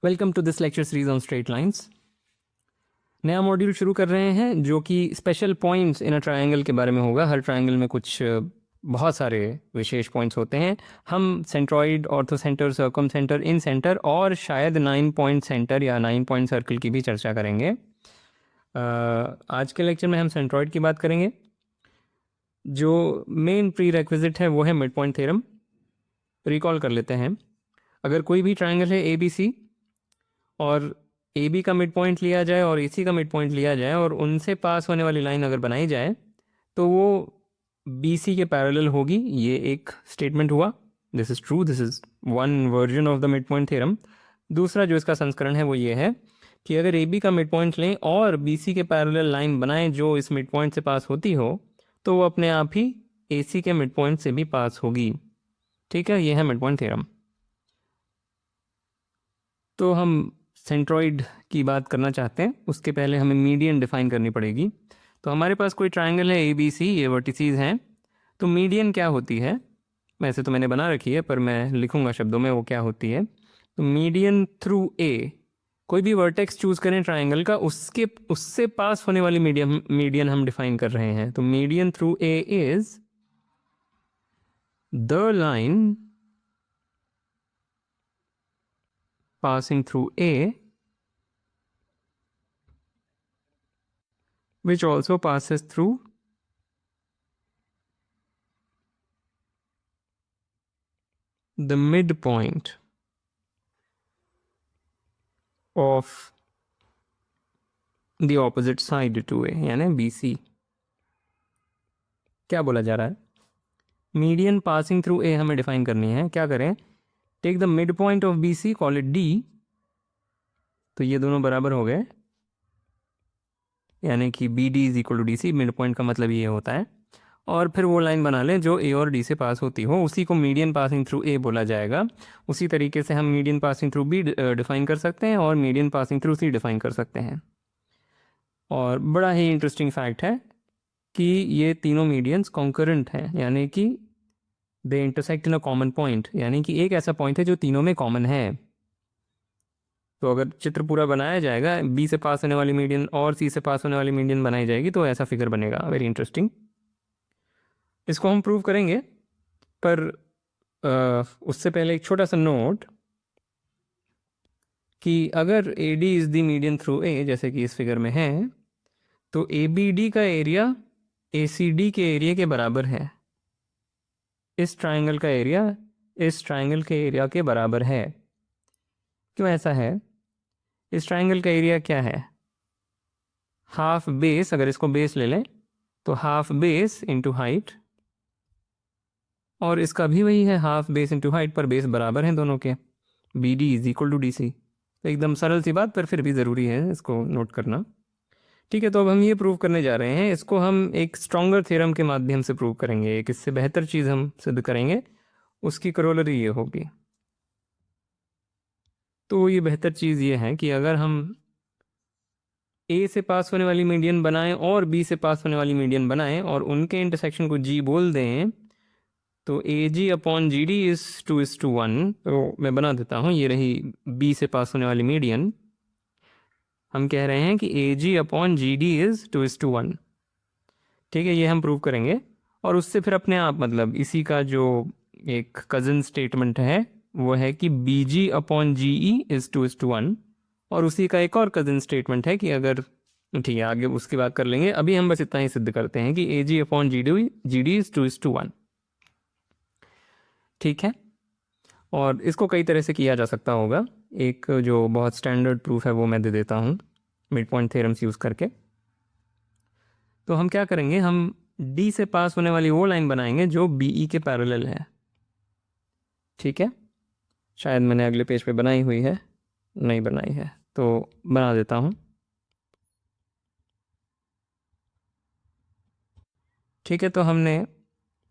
Welcome to this lecture series on straight lines. नया module शुरू कर रहे हैं जो कि special points in a triangle के बारे में होगा। हर ट्रायंगल में कुछ बहुत सारे विशेष पॉइंट्स होते हैं। हम centroid, orthocentre, circumcentre, incentre और शायद 9 पॉइंट सेंटर या 9 पॉइंट सर्कल की भी चर्चा करेंगे। आज के लेक्चर में हम सेंट्रॉइड की बात करेंगे। जो मेन प्री रेक्विजिट है वो है मिड पॉइंट थ्योरम। रिकॉल कर लेते हैं। अगर कोई भी ट्रायंगल है ए बी सी और ए बी का मिड पॉइंट लिया जाए और ए सी का मिड पॉइंट लिया जाए और उनसे पास होने वाली लाइन अगर बनाई जाए तो वो बी सी के पैरेलल होगी। ये एक स्टेटमेंट हुआ। This is true, this is one version of the mid point theorem. दूसरा जो इसका संस्करण है वो ये है कि अगर ए बी का मिड पॉइंट लें और बी सी के पैरेलल लाइन बनाएं जो इस मिड पॉइंट से पास होती हो तो वो अपने आप ही ए सी के मिड पॉइंट से भी पास होगी। ठीक है, ये है मिड पॉइंट थ्योरम। तो हम सेंट्रॉइड की बात करना चाहते हैं, उसके पहले हमें मीडियन डिफाइन करनी पड़ेगी। तो हमारे पास कोई ट्रायंगल है ए बी सी, ये वर्टिसीज हैं। तो मीडियन क्या होती है? वैसे तो मैंने बना रखी है पर मैं लिखूंगा शब्दों में वो क्या होती है। तो मीडियन थ्रू ए, कोई भी वर्टेक्स चूज करें ट्रायंगल का, उससे पास होने वाली मीडियन हम डिफाइन कर रहे हैं। तो median through a is the line passing through A which also passes through the midpoint of the opposite side to A, यानी BC। क्या बोला जा रहा है? मीडियन पासिंग थ्रू ए हमें डिफाइन करनी है। क्या करें? Take the mid point of BC, call it D। तो ये दोनों बराबर हो गए, यानी कि BD is equal to DC। Mid point का मतलब ये होता है। और फिर वो लाइन बना लें जो ए और डी से पास होती हो, उसी को मीडियन पासिंग थ्रू ए बोला जाएगा। उसी तरीके से हम median passing through B define कर सकते हैं और median passing through C define कर सकते हैं। और बड़ा ही इंटरेस्टिंग फैक्ट है कि ये तीनों मीडियंस कॉन्करेंट हैं, यानी कि they intersect in a common point, यानी कि एक ऐसा पॉइंट है जो तीनों में कॉमन है। तो अगर चित्र पूरा बनाया जाएगा, बी से पास होने वाली मीडियन और सी से पास होने वाली मीडियन बनाई जाएगी तो ऐसा फिगर बनेगा। Very interesting. इसको हम प्रूव करेंगे, पर उससे पहले एक छोटा सा नोट कि अगर A D is the median through a, जैसे कि इस फिगर में है, तो ए बी डी का एरिया ए सी डी के एरिया के बराबर है। इस ट्राइंगल का एरिया इस ट्राइंगल के एरिया के बराबर है। क्यों ऐसा है? इस ट्राइंगल का एरिया क्या है? हाफ बेस, अगर इसको बेस ले लें तो हाफ बेस इंटू हाइट, और इसका भी वही है, हाफ बेस इंटू हाइट, पर बेस बराबर हैं दोनों के। B D is equal to D C. तो एकदम सरल सी बात, पर फिर भी ज़रूरी है इसको नोट करना। ठीक है, तो अब हम ये प्रूव करने जा रहे हैं। इसको हम एक स्ट्रॉन्गर थ्योरम के माध्यम से प्रूव करेंगे। एक इससे बेहतर चीज़ हम सिद्ध करेंगे, उसकी करोलरी ये होगी। तो ये बेहतर चीज़ ये है कि अगर हम ए से पास होने वाली मीडियन बनाएं और बी से पास होने वाली मीडियन बनाएं और उनके इंटरसेक्शन को जी बोल दें, तो A G upon G D is to one. तो मैं बना देता हूँ, ये रही बी से पास होने वाली मीडियन। हम कह रहे हैं कि A G upon G D is to one. ठीक है, ये हम प्रूव करेंगे। और उससे फिर अपने आप, मतलब इसी का जो एक कज़न स्टेटमेंट है वो है कि B G upon G E is to one. और उसी का एक और कज़न स्टेटमेंट है कि अगर, ठीक है आगे उसकी बात कर लेंगे, अभी हम बस इतना ही सिद्ध करते हैं कि A G upon G D is to one. ठीक है, और इसको कई तरह से किया जा सकता होगा। एक जो बहुत स्टैंडर्ड प्रूफ है वो मैं दे देता हूँ मिड पॉइंट थ्योरम्स यूज़ करके। तो हम क्या करेंगे, हम डी से पास होने वाली वो लाइन बनाएंगे जो बी ई के पैरेलल है। ठीक है, शायद मैंने अगले पेज पे बनाई हुई है, नहीं बनाई है तो बना देता हूँ। ठीक है, तो हमने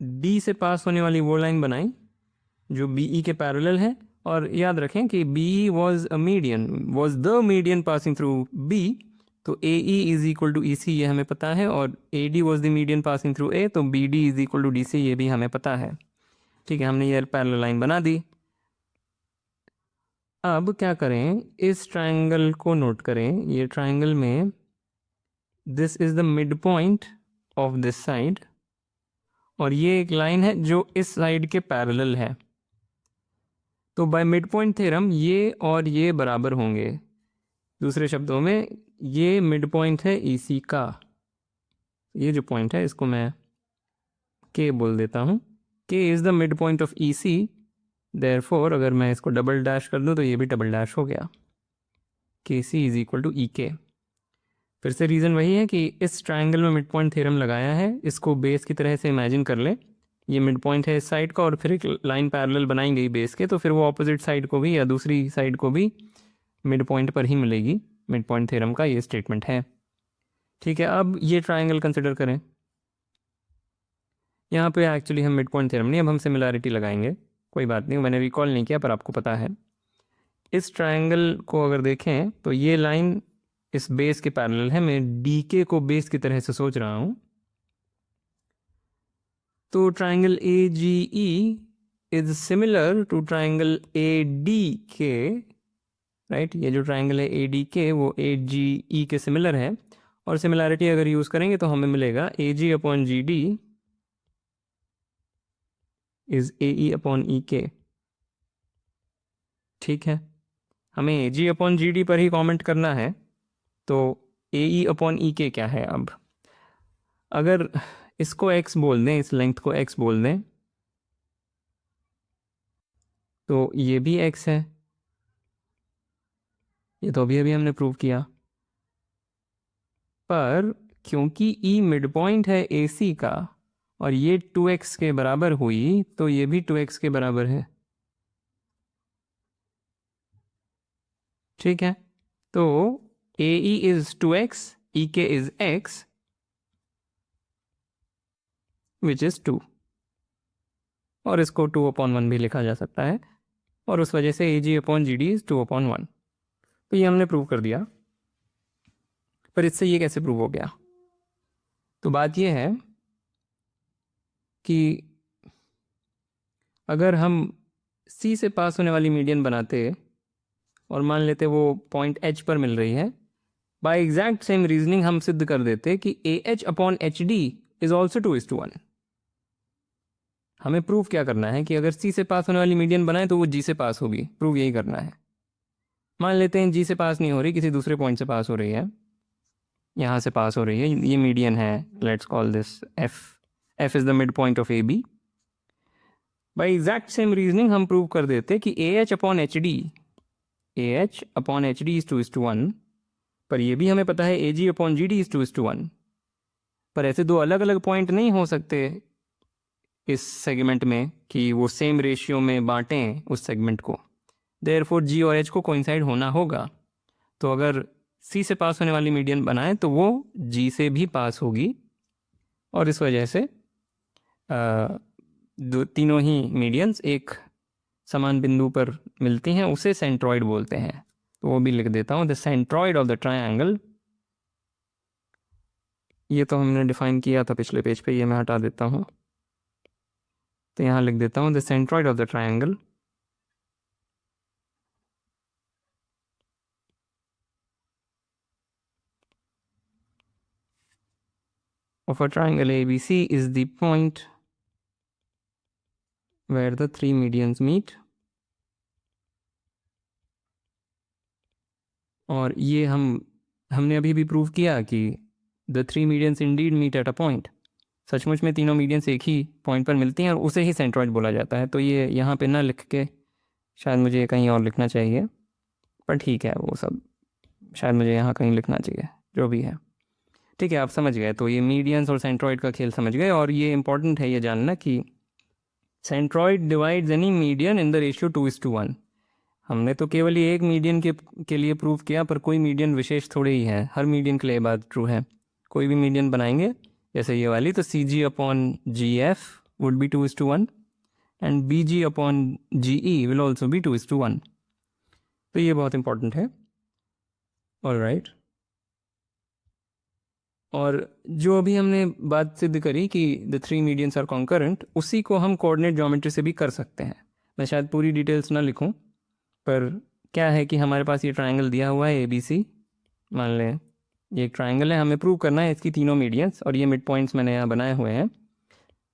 डी से पास होने वाली वो लाइन बनाई जो बी ई के पैरेलल है। और याद रखें कि B was a median, was the median passing through B. तो A E is equal to E C, ये हमें पता है। और A D was the median passing through A, तो B D is equal to D C, ये भी हमें पता है। ठीक है, हमने ये पैरेलल लाइन बना दी। अब क्या करें, इस ट्रायंगल को नोट करें। ये ट्रायंगल में this is the mid point of this side, और ये एक लाइन है जो इस साइड के पैरेलल है। तो बाय मिड पॉइंट थ्योरम ये और ये बराबर होंगे। दूसरे शब्दों में ये मिड पॉइंट है EC का। ये जो पॉइंट है इसको मैं K बोल देता हूँ। K is the mid point of EC, therefore अगर मैं इसको डबल डैश कर दूँ तो ये भी डबल डैश हो गया। KC is equal to EK। फिर से रीज़न वही है कि इस ट्रायंगल में मिड पॉइंट थ्योरम लगाया है। इसको बेस की तरह से इमेजिन कर लें, ये मिड पॉइंट है इस साइड का, और फिर एक लाइन पैरेलल बनाई गई बेस के, तो फिर वो ऑपोजिट साइड को भी या दूसरी साइड को भी मिड पॉइंट पर ही मिलेगी। मिड पॉइंट थ्योरम का ये स्टेटमेंट है। ठीक है, अब ये ट्रायंगल कंसिडर करें। यहाँ पे एक्चुअली हम मिड पॉइंट थ्योरम नहीं, अब हम सिमिलैरिटी लगाएंगे। कोई बात नहीं, मैंने रिकॉल नहीं किया पर आपको पता है। इस ट्रायंगल को अगर देखें तो ये लाइन इस बेस के पैरेलल है। मैं DK को बेस की तरह से सोच रहा हूँ। तो triangle AGE is similar to triangle ADK, right. ये जो ट्रायंगल है ADK वो AGE के सिमिलर है, और सिमिलैरिटी अगर यूज़ करेंगे तो हमें मिलेगा AG upon GD is AE upon EK। ठीक है, हमें AG अपॉन GD पर ही कमेंट करना है। तो AE अपॉन EK क्या है? अब अगर इसको x बोल दें, इस लेंथ को x बोल दें, तो ये भी x है। ये तो अभी अभी हमने प्रूव किया। पर क्योंकि E मिड पॉइंट है AC का और ये 2x के बराबर हुई, तो ये भी 2x के बराबर है। ठीक है, तो AE is 2x, EK is x, which is 2, और इसको 2/1 भी लिखा जा सकता है, और उस वजह से AG अपॉन GD इज 2/1। तो ये हमने प्रूव कर दिया। पर इससे ये कैसे प्रूव हो गया? तो बात ये है कि अगर हम C से पास होने वाली मीडियन बनाते और मान लेते वो पॉइंट H पर मिल रही है, बाय एग्जैक्ट सेम रीजनिंग हम सिद्ध कर देते कि AH upon HD is also 2:1। हमें प्रूव क्या करना है कि अगर C से पास होने वाली मीडियन बनाए तो वो G से पास होगी। प्रूव यही करना है। मान लेते हैं G से पास नहीं हो रही, किसी दूसरे पॉइंट से पास हो रही है, यहाँ से पास हो रही है, ये मीडियन है, let's call this F। F is the mid point of AB। By exact same reasoning हम प्रूव कर देते कि AH अपॉन HD इज 2:1। पर ये भी हमें पता है AG अपॉन GD इज 2:1। पर ऐसे दो अलग अलग पॉइंट नहीं हो सकते इस सेगमेंट में कि वो सेम रेशियो में बांटें उस सेगमेंट को। देयरफॉर G और H को कोइंसाइड होना होगा। तो अगर C से पास होने वाली मीडियन बनाए तो वो G से भी पास होगी, और इस वजह से तीनों ही मीडियंस एक समान बिंदु पर मिलती हैं, उसे सेंट्रॉइड बोलते हैं। तो वो भी लिख देता हूँ, the centroid of the triangle. ये तो हमने डिफाइन किया था पिछले पेज पे, ये मैं हटा देता हूँ। तो यहाँ लिख देता हूँ, the centroid of the triangle of a triangle ABC is the point where the three medians meet। और ये हमने अभी भी प्रूव किया कि the three medians indeed meet at a point. सचमुच में तीनों मीडियंस एक ही पॉइंट पर मिलती हैं और उसे ही सेंट्रॉइड बोला जाता है। तो ये यहाँ पे ना लिख के, शायद मुझे कहीं और लिखना चाहिए, पर ठीक है, वो सब शायद मुझे यहाँ कहीं लिखना चाहिए, जो भी है। ठीक है, आप समझ गए। तो ये मीडियंस और सेंट्रॉइड का खेल समझ गए। और ये इंपॉर्टेंट है ये जानना कि centroid divides any median in the ratio 2:1। हमने तो केवल ये एक मीडियन के लिए प्रूव किया, पर कोई मीडियन विशेष थोड़े ही है, हर मीडियन के लिए बात ट्रू है। कोई भी मीडियन बनाएंगे जैसे ये वाली, तो CG upon GF would be 2:1 and BG upon GE will also be 2:1। तो ये बहुत इंपॉर्टेंट है। ऑलराइट, और जो अभी हमने बात सिद्ध करी कि the three medians are concurrent, उसी को हम कोऑर्डिनेट ज्योमेट्री से भी कर सकते हैं। मैं शायद पूरी डिटेल्स ना लिखूं, पर क्या है कि हमारे पास ये ट्राइंगल दिया हुआ है ABC, मान लें ये एक ट्राइंगल है, हमें प्रूव करना है इसकी तीनों मीडियंस, और ये मिड पॉइंट्स मैंने यहाँ बनाए हुए हैं,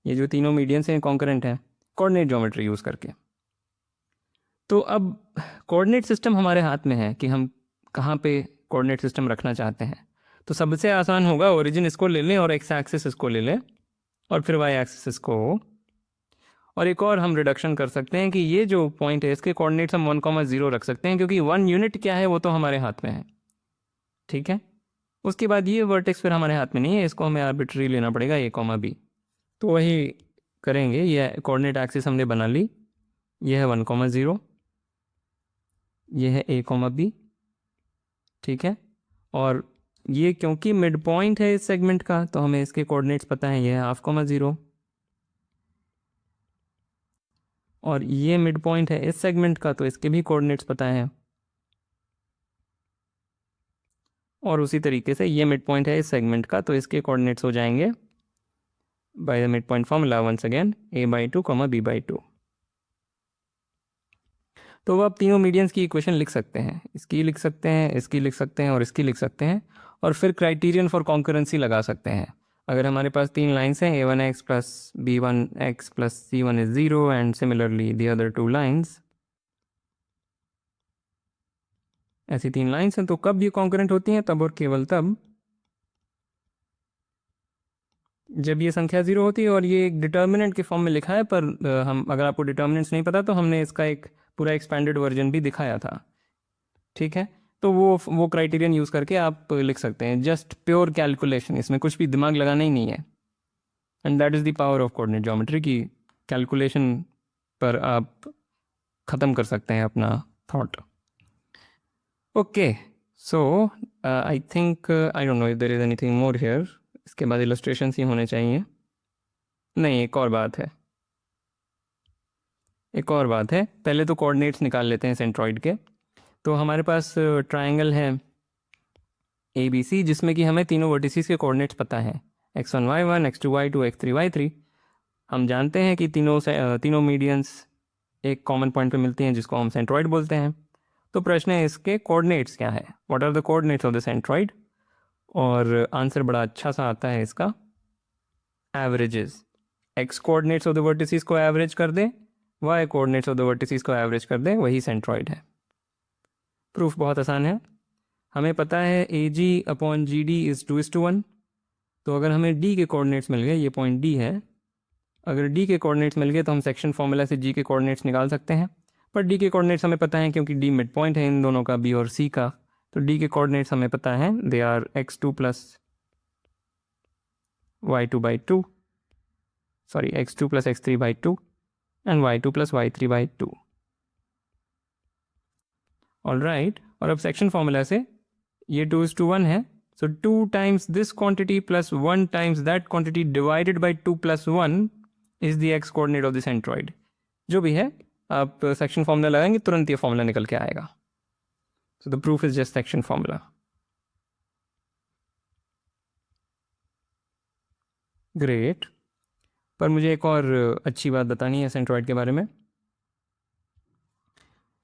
ये जो तीनों मीडियंस हैं कॉन्करेंट हैं कोऑर्डिनेट ज्योमेट्री यूज़ करके। तो अब कोऑर्डिनेट सिस्टम हमारे हाथ में है कि हम कहाँ पे कोऑर्डिनेट सिस्टम रखना चाहते हैं। तो सबसे आसान होगा ओरिजिन इसको ले लें और एक्स एक्सिस इसको ले लें और फिर वाई एक्सिस इसको, और एक और हम रिडक्शन कर सकते हैं कि ये जो पॉइंट है इसके कोऑर्डिनेट्स हम 1,0 रख सकते हैं, क्योंकि 1 यूनिट क्या है वो तो हमारे हाथ में है। ठीक है, उसके बाद ये वर्टेक्स फिर हमारे हाथ में नहीं है, इसको हमें आर्बिट्री लेना पड़ेगा A, B। तो वही करेंगे, ये कोऑर्डिनेट एक्सिस हमने बना ली, ये है 1,0, ये है A, B। ठीक है, और ये क्योंकि मिड पॉइंट है इस सेगमेंट का तो हमें इसके कोऑर्डिनेट्स पता है, ये है 0.5, और ये मिड पॉइंट है इस सेगमेंट का तो इसके भी कोऑर्डिनेट्स पता है, और उसी तरीके से ये मिड पॉइंट है इस सेगमेंट का तो इसके कोऑर्डिनेट्स हो जाएंगे by the mid point formula once again A/2, B/2। तो वो आप तीनों मीडियंस की इक्वेशन लिख सकते हैं, इसकी लिख सकते हैं, इसकी लिख सकते हैं और इसकी लिख सकते हैं, और फिर क्राइटेरियन फॉर कॉन्करेंसी लगा सकते हैं। अगर हमारे पास तीन लाइन्स हैं A1x plus B1x plus C1 is 0 and similarly the other two lines, ऐसी तीन लाइन्स हैं, तो कब ये कॉन्करेंट होती हैं? तब और केवल तब जब ये संख्या 0 होती है, और ये एक डिटर्मिनेंट के फॉर्म में लिखा है, पर हम, अगर आपको डिटर्मिनेंट्स नहीं पता तो हमने इसका एक पूरा एक्सपेंडेड वर्जन भी दिखाया था। ठीक है, तो वो क्राइटेरियन यूज़ करके आप लिख सकते हैं, जस्ट प्योर कैलकुलेशन, इसमें कुछ भी दिमाग लगाना ही नहीं है। And that is the power of coordinate geometry की कैलकुलेशन पर आप ख़त्म कर सकते हैं अपना thought. Okay, so I think I don't know if there is anything more here. इसके बाद इलस्ट्रेशंस ही होने चाहिए। नहीं, एक और बात है, एक और बात है, पहले तो कोऑर्डिनेट्स निकाल लेते हैं सेंट्रॉइड के। तो हमारे पास ट्राइंगल है ABC जिसमें कि हमें तीनों वर्टिसेस के कोऑर्डिनेट्स पता है, x1 y1, x2 y2, x3 y3। हम जानते हैं कि तीनों मीडियंस एक कॉमन पॉइंट पे मिलती हैं जिसको हम सेंट्रॉइड बोलते हैं। तो प्रश्न है इसके कोऑर्डिनेट्स क्या है, what are the coordinates of the centroid, और आंसर बड़ा अच्छा सा आता है इसका, averages. x coordinates of the vertices को एवरेज कर दें, y coordinates of the vertices को एवरेज कर दें, वही सेंट्रॉइड है। प्रूफ बहुत आसान है, हमें पता है AG/GD इज़ 2:1। तो अगर हमें D के कोऑर्डिनेट्स मिल गए, ये पॉइंट D है, अगर D के कोऑर्डिनेट्स मिल गए तो हम सेक्शन फॉर्मूला से G के कोऑर्डिनेट्स निकाल सकते हैं। पर D के कोऑर्डिनेट्स हमें पता है क्योंकि D मिड पॉइंट है इन दोनों का, B और C का। तो D के कोऑर्डिनेट्स हमें पता है, they are x2 plus y2/2, sorry x2 plus x3/2 and y2 plus y3/2। All right, और अब सेक्शन फॉर्मूला से ये 2:1 है, so 2 times this quantity plus 1 times that quantity divided by 2 प्लस 1 is the x coordinate of the centroid. जो भी है आप सेक्शन फॉर्मूला लगाएंगे तुरंत ये फॉर्मूला निकल के आएगा। So the proof is just section formula. Great, पर मुझे एक और अच्छी बात बतानी है सेंट्रॉइड के बारे में,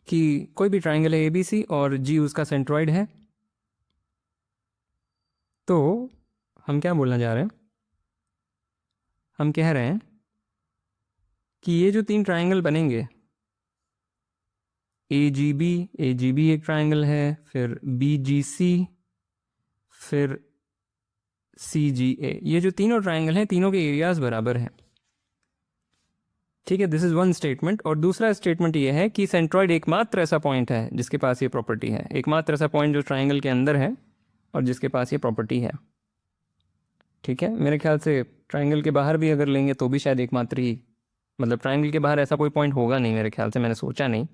कि कोई भी ट्राइंगल है ABC और G उसका सेंट्रॉइड है, तो हम क्या बोलना चाह रहे हैं, हम कह रहे हैं कि ये जो तीन ट्राइंगल बनेंगे, AGB एक ट्राइंगल है, फिर BGC, फिर CGA, ये जो तीनों ट्राइंगल हैं तीनों के एरियाज बराबर हैं। ठीक है, दिस इज़ वन स्टेटमेंट। और दूसरा स्टेटमेंट ये है कि सेंट्रॉइड एकमात्र ऐसा पॉइंट है जिसके पास ये प्रॉपर्टी है, एकमात्र ऐसा पॉइंट जो ट्राइंगल के अंदर है और जिसके पास ये प्रॉपर्टी है। ठीक है, मेरे ख्याल से ट्राइंगल के बाहर भी अगर लेंगे तो भी शायद एकमात्र ही, मतलब ट्राइंगल के बाहर ऐसा कोई पॉइंट होगा नहीं मेरे ख्याल से, मैंने सोचा नहीं,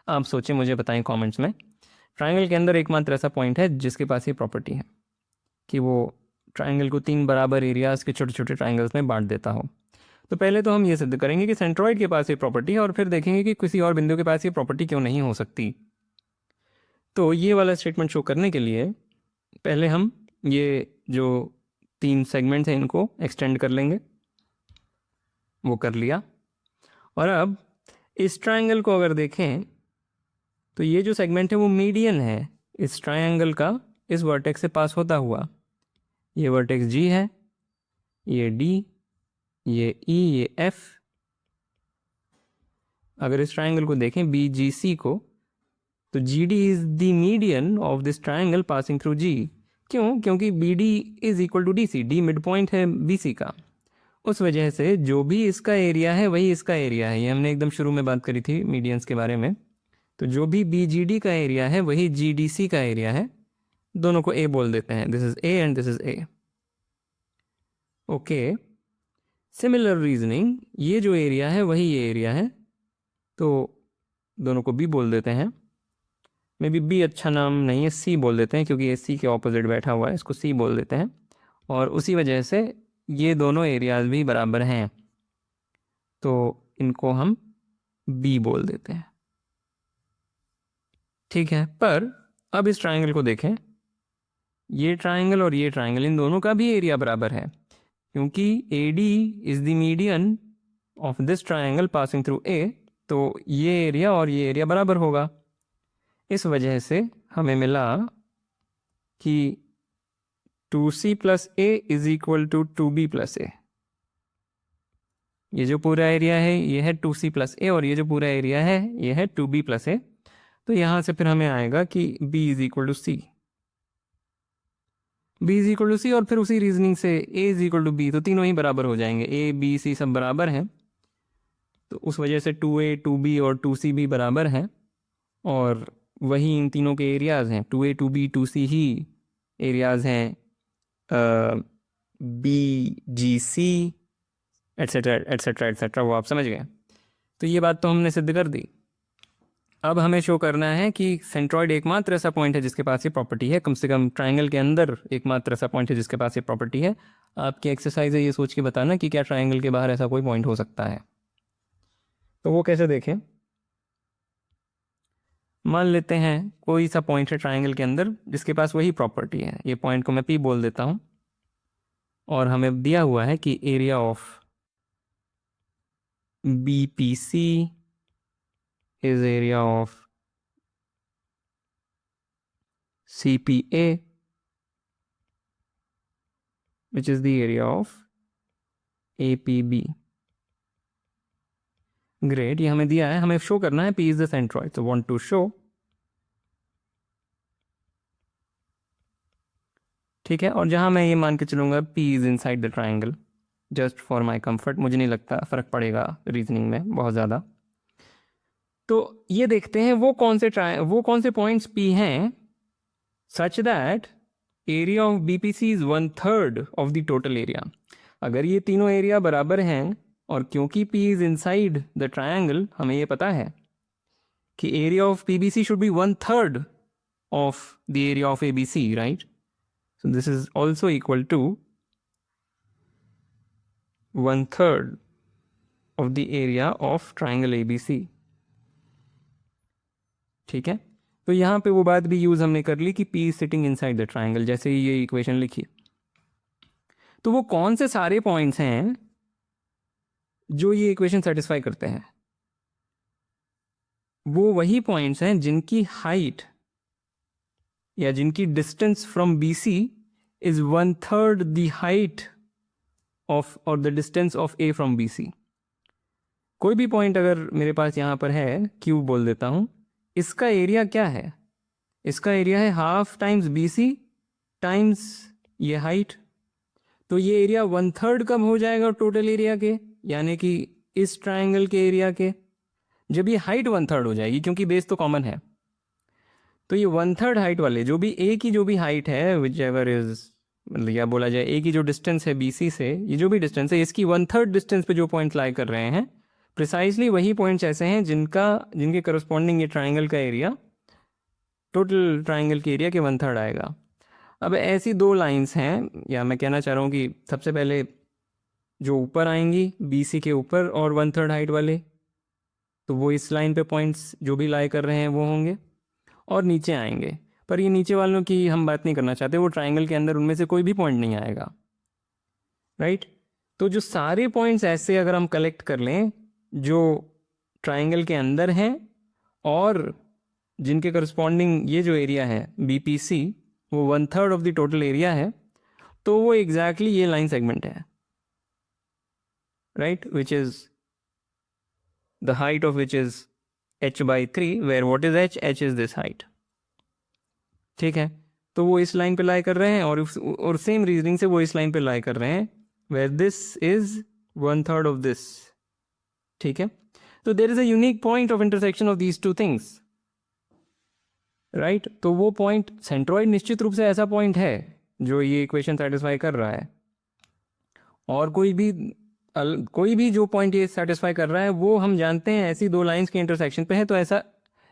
आप सोचें, मुझे बताएं कमेंट्स में। ट्राइंगल के अंदर एकमात्र ऐसा पॉइंट है जिसके पास ये प्रॉपर्टी है कि वो ट्राइंगल को तीन बराबर एरियाज़ के छोटे छोटे ट्राइंगल्स में बांट देता हो। तो पहले तो हम ये सिद्ध करेंगे कि सेंट्रॉइड के पास ये प्रॉपर्टी है, और फिर देखेंगे कि किसी और बिंदु के पास ये प्रॉपर्टी क्यों नहीं हो सकती। तो ये वाला स्टेटमेंट शो करने के लिए पहले हम ये जो तीन सेगमेंट्स हैं इनको एक्सटेंड कर लेंगे, वो कर लिया। और अब इस ट्राइंगल को अगर देखें तो ये जो सेगमेंट है वो मीडियन है इस ट्रायंगल का, इस वर्टेक्स से पास होता हुआ। ये वर्टेक्स जी है, ये डी, ये ई, ये एफ। अगर इस ट्रायंगल को देखें बी जी सी को, तो G D is the median of this triangle passing through G. क्यों? क्योंकि B D is equal to D C, D mid point है बी सी का। उस वजह से जो भी इसका एरिया है वही इसका एरिया है। ये हमने एकदम शुरू में बात करी थी मीडियंस के बारे में। तो जो भी बी जी डी का एरिया है वही जी डी सी का एरिया है। दोनों को ए बोल देते हैं, this is A and this is a. Okay, similar reasoning, ये जो एरिया है वही ये एरिया है, तो दोनों को बी बोल देते हैं। मे बी बी अच्छा नाम नहीं है, सी बोल देते हैं, क्योंकि ये सी के ऑपोजिट बैठा हुआ है, इसको सी बोल देते हैं। और उसी वजह से ये दोनों एरियाज भी बराबर हैं, तो इनको हम बी बोल देते हैं। ठीक है, पर अब इस ट्रायंगल को देखें, ये ट्रायंगल और ये ट्रायंगल, इन दोनों का भी एरिया बराबर है, क्योंकि A D is the median of this triangle passing through A. तो ये एरिया और ये एरिया बराबर होगा। इस वजह से हमें मिला कि 2c plus A is equal to 2b plus A. ये जो पूरा एरिया है ये है 2c प्लस ए, और ये जो पूरा एरिया है ये है 2b प्लस ए। तो यहाँ से फिर हमें आएगा कि b is equal to C, b is equal to C, और फिर उसी रीजनिंग से a is equal to b, तो तीनों ही बराबर हो जाएंगे, a b c सब बराबर हैं। तो उस वजह से 2a 2b और 2c भी बराबर हैं, और वही इन तीनों के एरियाज़ हैं। 2a 2b 2c ही एरियाज़ हैं बी जी सी एट्सेट्रा एट्सेट्रा एट्सेट्रा, वो आप समझ गए। तो ये बात तो हमने सिद्ध कर दी। अब हमें शो करना है कि सेंट्रॉइड एकमात्र ऐसा पॉइंट है जिसके पास ये प्रॉपर्टी है, कम से कम ट्रायंगल के अंदर एकमात्र ऐसा पॉइंट है जिसके पास ये प्रॉपर्टी है। आपकी एक्सरसाइज है ये सोच के बताना कि क्या ट्रायंगल के बाहर ऐसा कोई पॉइंट हो सकता है। तो वो कैसे देखें? मान लेते हैं कोई सा पॉइंट है ट्रायंगल के अंदर जिसके पास वही प्रॉपर्टी है। ये पॉइंट को मैं पी बोल देता हूँ, और हमें दिया हुआ है कि area of BPC is area of CPA, which is the area of APB. Great, ये हमें दिया है, हमें शो करना है P is the centroid, so want to show। ठीक है, और जहां मैं ये मान के चलूंगा P is inside the triangle, just for my comfort, मुझे नहीं लगता फर्क पड़ेगा रीजनिंग में बहुत ज़्यादा। तो ये देखते हैं वो कौन से पॉइंट्स P हैं such that area of BPC is 1/3 of the total area. अगर ये तीनों एरिया बराबर हैं, और क्योंकि P is inside the triangle, हमें ये पता है कि area of PBC should be 1/3 of the area of ABC, right? So this is also equal to 1/3 of the area of triangle ABC। ठीक है, तो यहाँ पे वो बात भी यूज़ हमने कर ली कि P is sitting inside the triangle, जैसे ही ये इक्वेशन लिखी। तो वो कौन से सारे पॉइंट्स हैं जो ये इक्वेशन सेटिस्फाई करते हैं? वो वही पॉइंट्स हैं जिनकी हाइट या जिनकी distance from BC is 1/3 the height of और the distance of A from BC। कोई भी पॉइंट अगर मेरे पास यहाँ पर है, Q बोल देता हूँ, इसका एरिया क्या है? इसका एरिया है हाफ टाइम्स BC टाइम्स ये हाइट। तो ये एरिया 1/3 कब हो जाएगा टोटल एरिया के, यानी कि इस ट्रायंगल के एरिया के? जब ये हाइट 1/3 हो जाएगी, क्योंकि बेस तो कॉमन है। तो ये 1/3 हाइट वाले जो भी A की जो भी हाइट है, विच एवर इज, मतलब या बोला जाए A की जो डिस्टेंस है BC से, ये जो भी डिस्टेंस है, इसकी 1/3 डिस्टेंस पे जो पॉइंट लाई कर रहे हैं, प्रिसाइसली वही पॉइंट्स ऐसे हैं जिनके करस्पॉन्डिंग ये ट्रायंगल का एरिया टोटल ट्रायंगल के एरिया के 1/3 आएगा। अब ऐसी दो लाइंस हैं, या मैं कहना चाह रहा हूँ कि सबसे पहले जो ऊपर आएंगी BC के ऊपर और 1/3 हाइट वाले, तो वो इस लाइन पे पॉइंट्स जो भी लाई कर रहे हैं वो होंगे, और नीचे आएंगे। पर ये नीचे वालों की हम बात नहीं करना चाहते, वो ट्रायंगल के अंदर उनमें से कोई भी पॉइंट नहीं आएगा, राइट? तो जो सारे पॉइंट्स ऐसे अगर हम कलेक्ट कर लें जो ट्रायंगल के अंदर हैं और जिनके करस्पॉन्डिंग ये जो एरिया है BPC वो 1/3 ऑफ द टोटल एरिया है, तो वो एग्जैक्टली ये लाइन सेगमेंट है, right, which is the height of which is h/3, where what is h is this height. ठीक है, तो वो इस लाइन पे लाई कर रहे हैं, और सेम रीजनिंग से वो इस लाइन पे लाई कर रहे हैं, where this is 1/3 of this. ठीक है, तो there is a unique point of intersection of these two things, right. तो वो पॉइंट सेंट्रॉइड निश्चित रूप से ऐसा पॉइंट है जो ये इक्वेशन सेटिस्फाई कर रहा है, और कोई भी जो पॉइंट ये सेटिस्फाई कर रहा है वो हम जानते हैं ऐसी दो लाइंस के इंटरसेक्शन पे है, तो ऐसा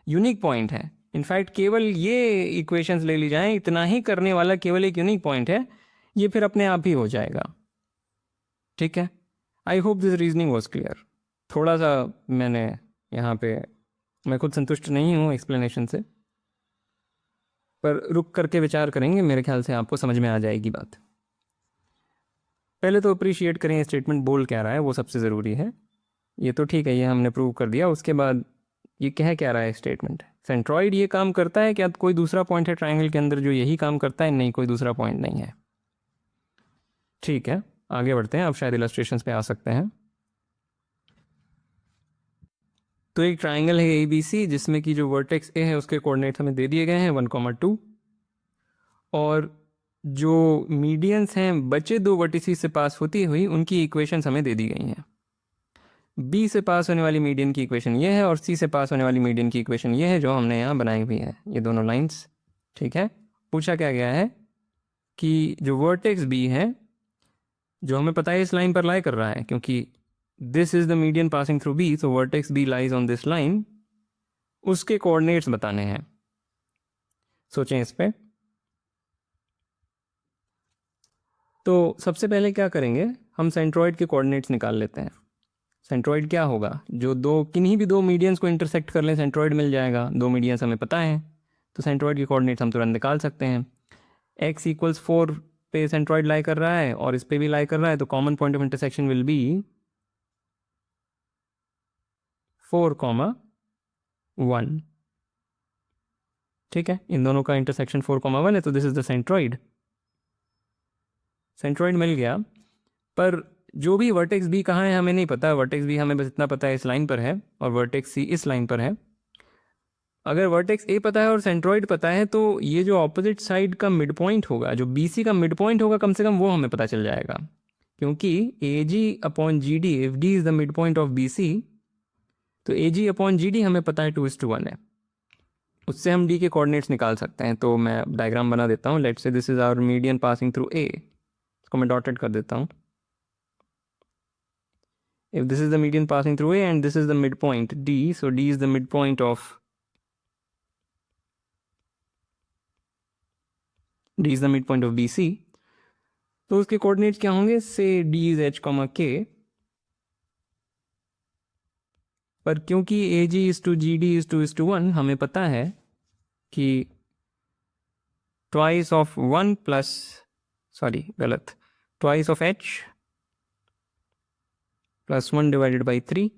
यूनिक पॉइंट है। इनफैक्ट केवल ये इक्वेशंस ले ली जाएं, इतना ही करने वाला केवल एक यूनिक पॉइंट है, ये फिर अपने आप ही हो जाएगा। ठीक है, I hope this reasoning was clear. थोड़ा सा मैंने यहाँ पे, मैं खुद संतुष्ट नहीं हूँ एक्सप्लेनेशन से, पर रुक करके विचार करेंगे, मेरे ख्याल से आपको समझ में आ जाएगी बात। पहले तो अप्रिशिएट करें ये स्टेटमेंट बोल क्या रहा है, वो सबसे ज़रूरी है। ये तो ठीक है, ये हमने प्रूव कर दिया। उसके बाद ये कह क्या रहा है स्टेटमेंट, सेंट्रॉइड ये काम करता है क्या, कोई दूसरा पॉइंट है ट्रायंगल के अंदर जो यही काम करता है? नहीं, कोई दूसरा पॉइंट नहीं है। ठीक है, आगे बढ़ते हैं, अब शायद इलस्ट्रेशंस पे आ सकते हैं। तो एक ट्रायंगल है ABC जिसमें कि जो वर्टेक्स A है उसके कोऑर्डिनेट्स हमें दे दिए गए हैं 1,2, और जो मीडियंस हैं बचे दो वर्टिसेस से पास होती हुई उनकी इक्वेशंस हमें दे दी गई हैं। B से पास होने वाली मीडियन की इक्वेशन ये है, और C से पास होने वाली मीडियन की इक्वेशन ये है जो हमने यहाँ बनाई हुई है, ये दोनों लाइंस। ठीक है, पूछा क्या गया है कि जो वर्टेक्स B है, जो हमें पता है इस लाइन पर लाई कर रहा है, क्योंकि this is the median passing through B, so vertex B lies on this line, उसके कोऑर्डिनेट्स बताने हैं। सोचें इस पे। तो सबसे पहले क्या करेंगे, हम सेंट्रॉइड के कोऑर्डिनेट्स निकाल लेते हैं। सेंट्रॉइड क्या होगा, जो दो किन्हीं भी दो मीडियंस को इंटरसेक्ट कर लें सेंट्रॉइड मिल जाएगा। दो मीडियंस हमें पता है, तो सेंट्रॉइड के कोऑर्डिनेट्स हम तुरंत निकाल सकते हैं। x = 4 पे सेंट्रॉइड लाई कर रहा है और इस पे भी लाई कर रहा है, तो common point of intersection will be 4,1। ठीक है, इन दोनों का इंटरसेक्शन 4,1 है, तो this is the centroid. Centroid मिल गया, पर जो भी वर्टेक्स B कहाँ है हमें नहीं पता। वर्टेक्स B हमें बस इतना पता है इस लाइन पर है, और वर्टेक्स C इस लाइन पर है। अगर वर्टेक्स A पता है और सेंट्रॉइड पता है, तो ये जो ऑपोजिट साइड का मिड पॉइंट होगा, जो BC का मिड पॉइंट होगा, कम से कम वो हमें पता चल जाएगा। क्योंकि AG/GD, if D is the mid point of BC, तो AG/GD हमें पता है 2:1 है। उससे हम D के कोऑर्डिनेट्स निकाल सकते हैं। तो मैं डायग्राम बना देता हूँ। Let's say this is our median passing through A, इसको मैं डॉटेड कर देता हूँ। If this is the median passing through A and this is the midpoint D, so D is the midpoint of BC, तो उसके coordinates क्या होंगे, से D is H, K, पर क्योंकि AG is to GD is 2:1, हमें पता है कि twice of H plus 1 divided by 3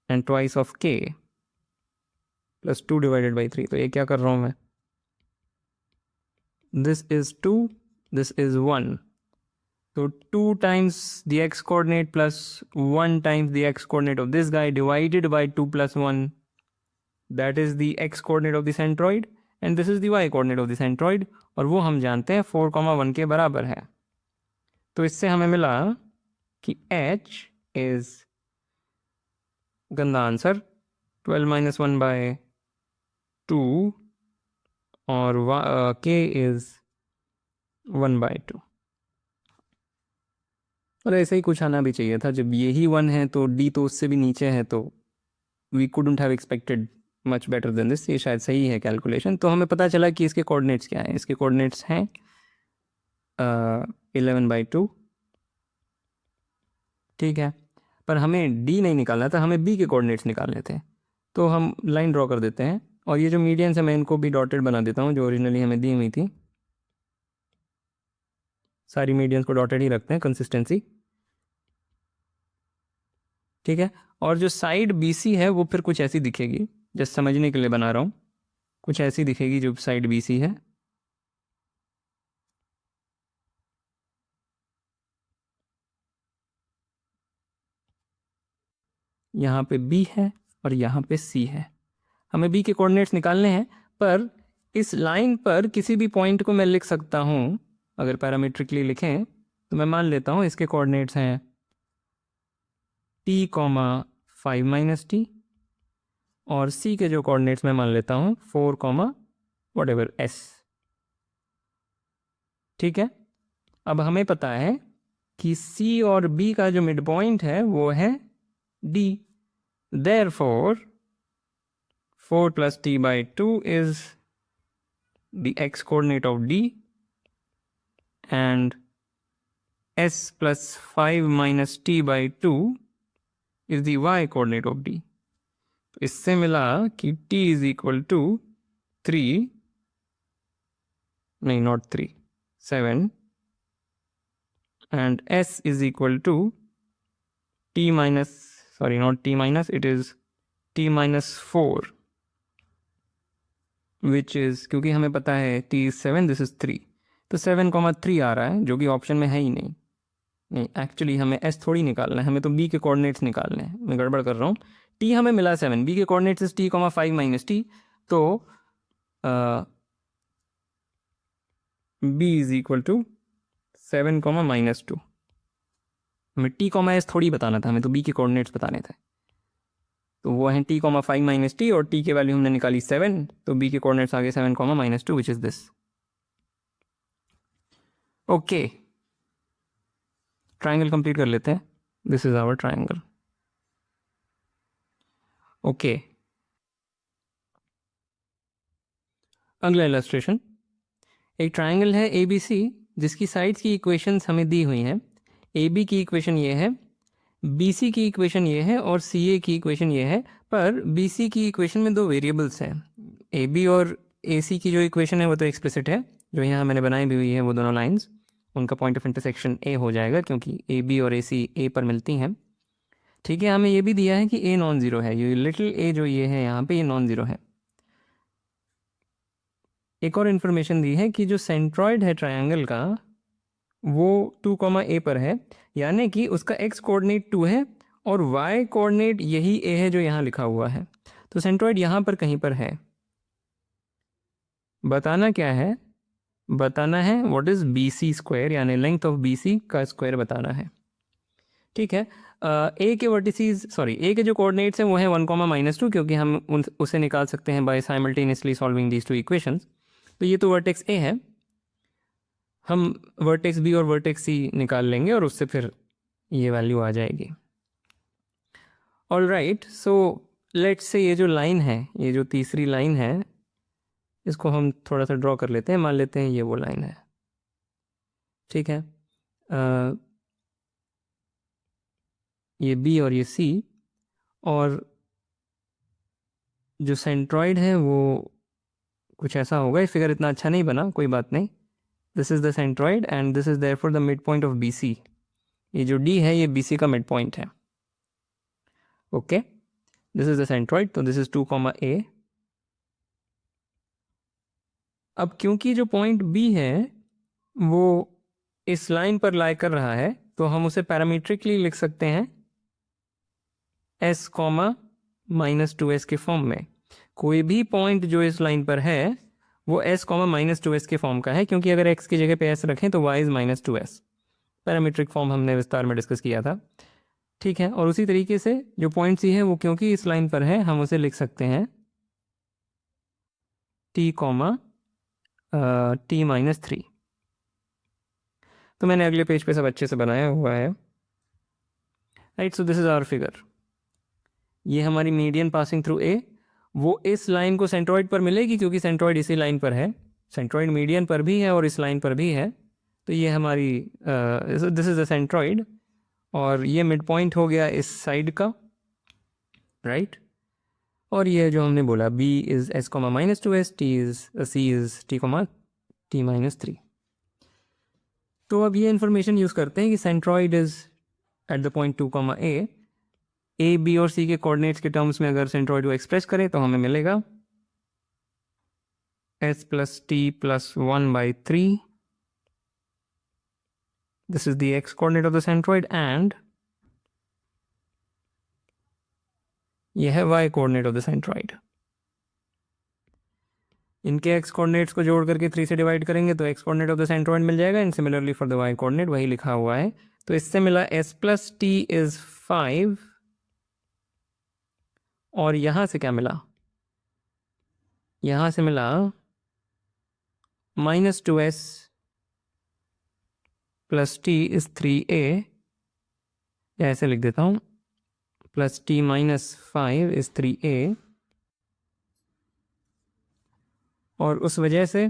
and twice of K plus 2 divided by 3। तो ये क्या कर रहा हूँ मैं, this is 2, this is 1, तो 2 times the x coordinate plus 1 times the x coordinate of this guy divided by 2 plus 1, that is the x coordinate of the centroid and this is the y coordinate of the centroid, और वो हम जानते हैं 4,1 के बराबर है। तो इससे हमें मिला कि h is, गंदा आंसर, 12 - 1/2, और k is 1/2। और ऐसे ही कुछ आना भी चाहिए था, जब यही 1 है तो D तो उससे भी नीचे है, तो we couldn't have expected much better than this। ये शायद सही है कैलकुलेशन। तो हमें पता चला कि इसके कोऑर्डिनेट्स क्या हैं। इसके कोऑर्डिनेट्स हैं 11/2। ठीक है, पर हमें D नहीं निकालना था, हमें B के कोऑर्डिनेट्स निकालने थे। तो हम लाइन ड्रॉ कर देते हैं, और ये जो मीडियंस है मैं इनको भी डॉटेड बना देता हूँ, जो ओरिजिनली हमें दी हुई थी। सारी मीडियंस को डॉटेड ही रखते हैं, कंसिस्टेंसी। ठीक है, और जो साइड BC है वो फिर कुछ ऐसी दिखेगी, जस्ट समझने के लिए बना रहा हूँ। कुछ ऐसी दिखेगी जो साइड बी सी है। यहाँ पे बी है और यहाँ पे सी है। हमें बी के कोऑर्डिनेट्स निकालने हैं, पर इस लाइन पर किसी भी पॉइंट को मैं लिख सकता हूँ। अगर पैरामीट्रिकली लिखें तो मैं मान लेता हूँ इसके कोऑर्डिनेट्स हैं t, 5 माइनस टी, और c के जो कोऑर्डिनेट्स मैं मान लेता हूँ 4, वट एवर s। ठीक है, अब हमें पता है कि c और b का जो मिड पॉइंट है वो है d। Therefore 4 plus t by 2 is the x coordinate of d, and s plus 5 minus t by 2 is the y coordinate of d। इससे मिला कि t is equal to 3, नहीं not 3, 7, and s is equal to t minus, sorry not t minus, it is t minus 4, which is, क्योंकि हमें पता है t is 7, this is 3, तो 7,3 आ रहा है, जो कि ऑप्शन में है ही नहीं। नहीं, एक्चुअली हमें s थोड़ी निकालना है, हमें तो b के कोऑर्डिनेट्स निकालने हैं। मैं गड़बड़ कर रहा हूँ। t हमें मिला 7, b के coordinates is t, 5 minus t, तो b is equal to 7, minus 2। हमें t, s थोड़ी बताना था, हमें तो b के कोऑर्डिनेट्स बताने थे। तो वो हैं t, 5 माइनस टी, और t के वैल्यू हमने निकाली 7, तो b के कोऑर्डिनेट्स आ गए 7, minus 2, which is this. Okay, triangle complete कर लेते हैं। This is our triangle. Okay, अगला इलस्ट्रेशन, एक ट्राइंगल है ए बी सी, जिसकी साइड्स की इक्वेशंस हमें दी हुई हैं। ए बी की इक्वेशन ये है, बी सी की इक्वेशन ये है, और सी ए की इक्वेशन ये है। पर बी सी की इक्वेशन में दो वेरिएबल्स हैं। ए बी और ए सी की जो इक्वेशन है वो तो एक्सप्लिसिट है, जो यहाँ मैंने बनाई भी हुई है वो दोनों लाइंस, उनका पॉइंट ऑफ इंटरसेक्शन ए हो जाएगा, क्योंकि ए बी और ए सी ए पर मिलती हैं। ठीक है, हमें ये भी दिया है कि ए नॉन ज़ीरो है, ये लिटिल ए जो ये है यहाँ पे, ये नॉन ज़ीरो है। एक और इन्फॉर्मेशन दी है कि जो सेंट्रॉइड है ट्रायंगल का वो 2, a पर है, यानी कि उसका x कोऑर्डिनेट 2 है और y कोऑर्डिनेट यही a है जो यहाँ लिखा हुआ है। तो सेंट्रॉइड यहाँ पर कहीं पर है। बताना क्या है? बताना है what is B C square, यानी लेंथ ऑफ बी सी का स्क्वायर बताना है। ठीक है, ए के वर्टिसीज, सॉरी ए के जो कोऑर्डिनेट्स हैं वो हैं 1, माइनस 2, क्योंकि हम उसे निकाल सकते हैं by simultaneously solving these two equations. तो ये तो वर्टेक्स ए है, हम वर्टेक्स बी और वर्टेक्स सी निकाल लेंगे और उससे फिर ये वैल्यू आ जाएगी। All right, so let's say ये जो लाइन है, ये जो तीसरी लाइन है, इसको हम थोड़ा सा ड्रॉ कर लेते हैं। मान लेते हैं ये वो लाइन है। ठीक है, ये बी और ये सी, और जो सेंट्रॉइड है वो कुछ ऐसा होगा। ये फिगर इतना अच्छा नहीं बना, कोई बात नहीं। This is the centroid and this is therefore the mid point of B C. ये जो डी है ये बी सी का मिड पॉइंट है। Okay, this is the centroid, तो दिस इज़ 2, a। अब क्योंकि जो पॉइंट बी है वो इस लाइन पर लाई कर रहा है, तो हम उसे पैरामीट्रिकली लिख सकते हैं s, माइनस 2s के फॉर्म में। कोई भी पॉइंट जो इस लाइन पर है वो s, माइनस 2s के फॉर्म का है, क्योंकि अगर x की जगह पे s रखें तो y is minus 2s। Parametric form हमने विस्तार में डिस्कस किया था। ठीक है, और उसी तरीके से जो पॉइंट सी है वो क्योंकि इस लाइन पर है, हम उसे लिख सकते हैं t, t माइनस 3। तो मैंने अगले पेज पे सब अच्छे से बनाया हुआ है। Right, so this is our figure. ये हमारी मीडियन पासिंग थ्रू ए, वो इस लाइन को सेंट्रॉइड पर मिलेगी, क्योंकि सेंट्रॉइड इसी लाइन पर है। सेंट्रॉइड मीडियन पर भी है और इस लाइन पर भी है, तो ये हमारी दिस इज़ द सेंट्रॉइड, और ये मिड पॉइंट हो गया इस साइड का। राइट, और ये जो हमने बोला b is s, minus 2s, t is c is t, t minus 3। तो अब ये इन्फॉर्मेशन यूज़ करते हैं कि centroid is at the point 2, a, A B और सी के कोऑर्डिनेट्स के टर्म्स में अगर सेंट्रॉइड को एक्सप्रेस करें तो हमें मिलेगा s plus t plus 1 by 3. This is the x coordinate of the centroid and यह है y coordinate of the centroid. इनके x coordinates को जोड़ करके 3 से डिवाइड करेंगे तो x coordinate of the centroid मिल जाएगा and similarly for the y coordinate वही लिखा हुआ है. तो इससे मिला s plus t is 5 और यहाँ से क्या मिला? यहाँ से मिला -2s plus t is 3a, या ऐसे लिख देता हूँ plus t minus 5 is 3a, और उस वजह से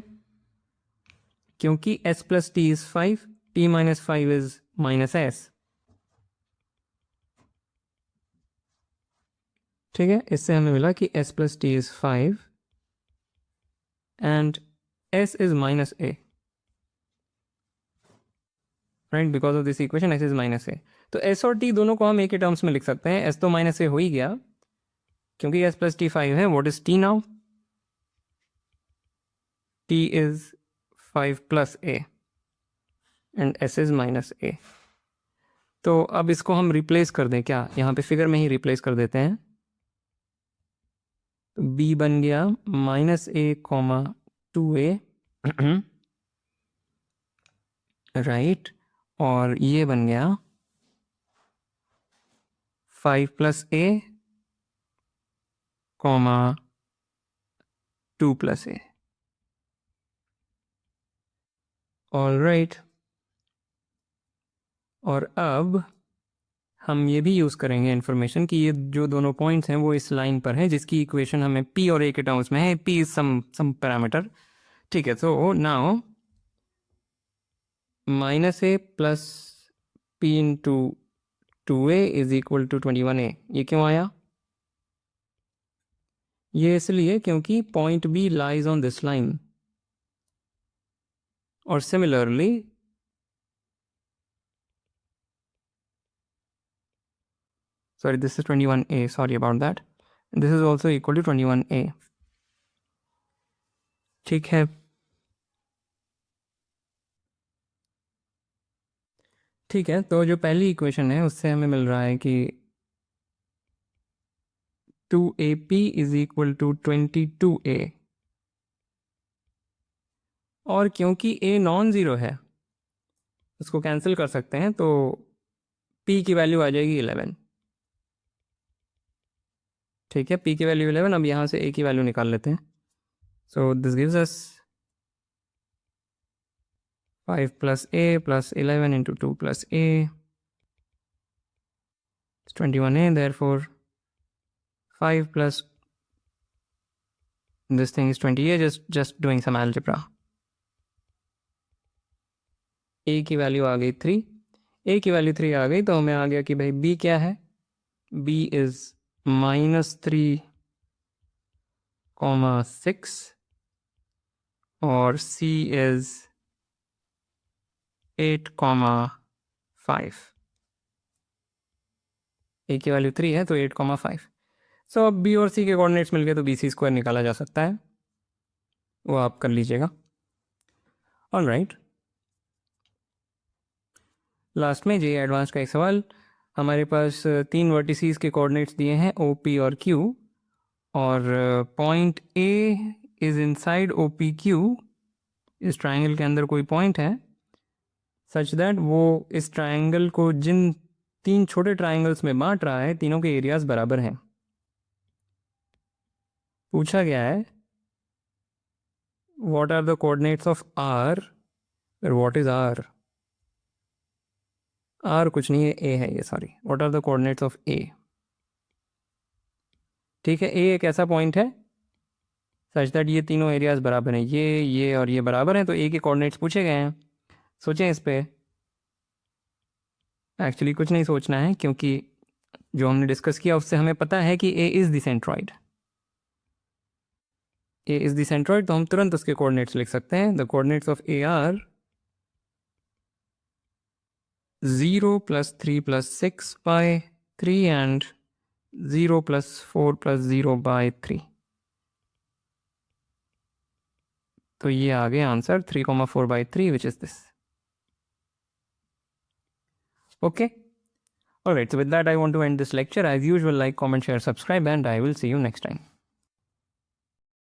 क्योंकि s plus t is 5, t minus 5 is minus s. ठीक है, इससे हमें मिला कि s plus t is 5 and s is minus a. Right, because of this equation s is minus a. तो s और t दोनों को हम a के टर्म्स में लिख सकते हैं. s तो माइनस a हो ही गया क्योंकि s plus t 5 है. What is t now? t is 5 plus a and s is minus a. तो अब इसको हम रिप्लेस कर दें क्या? यहाँ पे फिगर में ही रिप्लेस कर देते हैं. तो b बन गया -a, 2a राइट, और ये बन गया 5 plus a, 2 plus a. All right, और अब हम ये भी यूज़ करेंगे इन्फॉर्मेशन कि ये जो दोनों पॉइंट्स हैं वो इस लाइन पर हैं जिसकी इक्वेशन हमें p और a के टर्म्स में है. p is some parameter. ठीक है, तो now -a plus p into 2a is equal to 21a. ये क्यों आया? ये इसलिए क्योंकि point b lies on this line. और similarly sorry, this is 21a, sorry about that. This is also equal to 21a. ठीक है, ठीक है, तो जो पहली इक्वेशन है उससे हमें मिल रहा है कि 2ap is equal to 22a, और क्योंकि a नॉन ज़ीरो है उसको कैंसिल कर सकते हैं तो p की वैल्यू आ जाएगी 11. ठीक है, p की वैल्यू 11. अब यहाँ से a की वैल्यू निकाल लेते हैं. So this gives us 5 plus a plus 11 into 2 plus a. It's 21a, therefore 5 plus this thing is 20a. Just doing some algebra. a की वैल्यू आ गई 3. a की वैल्यू 3 आ गई तो हमें आ गया कि भाई b क्या है? b is -3, 6 और c is 8, 5. a की वैल्यू 3 है तो 8, 5. सो अब b और c के कोऑर्डिनेट्स मिल गए तो bc² निकाला जा सकता है. वो आप कर लीजिएगा. ऑल राइट, लास्ट में जे एडवांस का एक सवाल. हमारे पास 3 वर्टिसीज के कोऑर्डिनेट्स दिए हैं OP और Q, और point A is inside OPQ. इस ट्राइंगल के अंदर कोई पॉइंट है सच दैट वो इस ट्राइंगल को जिन 3 छोटे ट्राइंगल्स में बांट रहा है तीनों के एरियाज बराबर हैं. पूछा गया है what are the coordinates of R, what is R? R कुछ नहीं है, A है ये, sorry. What are the coordinates of A? ठीक है, A एक ऐसा पॉइंट है सच दैट ये तीनों एरियाज बराबर हैं. ये और ये बराबर हैं तो A के कोऑर्डिनेट्स पूछे गए हैं. सोचें इस पे. एक्चुअली कुछ नहीं सोचना है क्योंकि जो हमने डिस्कस किया उससे हमें पता है कि A is the centroid. A is the centroid तो हम तुरंत उसके कोऑर्डिनेट्स लिख सकते हैं. The coordinates of A are 0 + 3 + 6 by 3 and 0 plus 4 plus 0 by 3. तो ये आ गया answer 3,4/3 which is this. Okay. Alright, so with that I want to end this lecture. As usual, like, comment, share, subscribe, and I will see you next time.